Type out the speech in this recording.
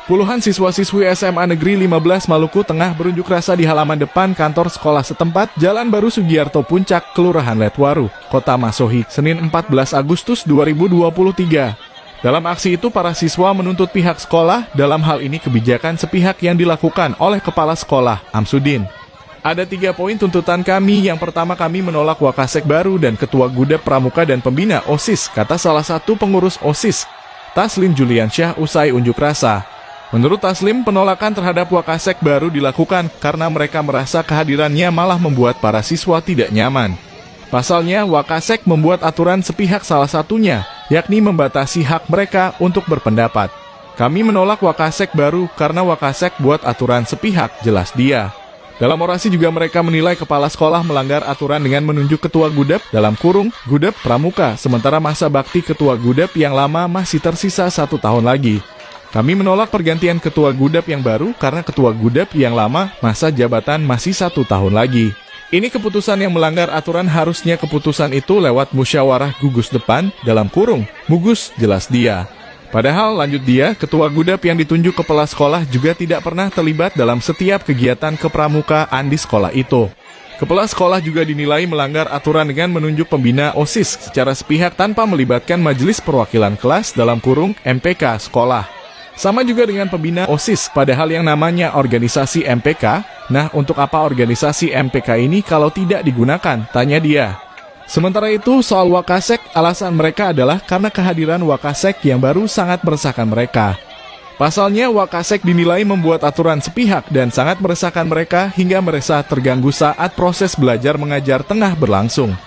Puluhan siswa-siswi SMA Negeri 15 Maluku Tengah berunjuk rasa di halaman depan kantor sekolah setempat Jalan Baru Sugiarto Puncak, Kelurahan Letwaru, Kota Masohi, Senin 14 Agustus 2023. Dalam aksi itu, para siswa menuntut pihak sekolah, dalam hal ini kebijakan sepihak yang dilakukan oleh Kepala Sekolah, Amsudin. Ada 3 poin tuntutan kami. Yang pertama, kami menolak Wakasek baru dan Ketua Gudep Pramuka dan Pembina OSIS, kata salah satu pengurus OSIS, Taslim Juliansyah, usai unjuk rasa. Menurut Taslim, penolakan terhadap Wakasek baru dilakukan karena mereka merasa kehadirannya malah membuat para siswa tidak nyaman. Pasalnya, Wakasek membuat aturan sepihak salah satunya, yakni membatasi hak mereka untuk berpendapat. Kami menolak Wakasek baru karena Wakasek buat aturan sepihak, jelas dia. Dalam orasi juga mereka menilai kepala sekolah melanggar aturan dengan menunjuk ketua Gudep dalam kurung Gudep Pramuka, sementara masa bakti ketua Gudep yang lama masih tersisa 1 tahun lagi. Kami menolak pergantian ketua Gudep yang baru karena ketua Gudep yang lama masa jabatan masih 1 tahun lagi. Ini keputusan yang melanggar aturan, harusnya keputusan itu lewat musyawarah gugus depan dalam kurung Mugus, jelas dia. Padahal, lanjut dia, ketua Gudep yang ditunjuk kepala sekolah juga tidak pernah terlibat dalam setiap kegiatan kepramukaan di sekolah itu. Kepala sekolah juga dinilai melanggar aturan dengan menunjuk pembina OSIS secara sepihak tanpa melibatkan majelis perwakilan kelas dalam kurung MPK sekolah. Sama juga dengan pembina OSIS, padahal yang namanya organisasi MPK. Nah, untuk apa organisasi MPK ini kalau tidak digunakan? Tanya dia. Sementara itu, soal Wakasek, alasan mereka adalah karena kehadiran Wakasek yang baru sangat meresahkan mereka. Pasalnya, Wakasek dinilai membuat aturan sepihak dan sangat meresahkan mereka hingga merasa terganggu saat proses belajar mengajar tengah berlangsung.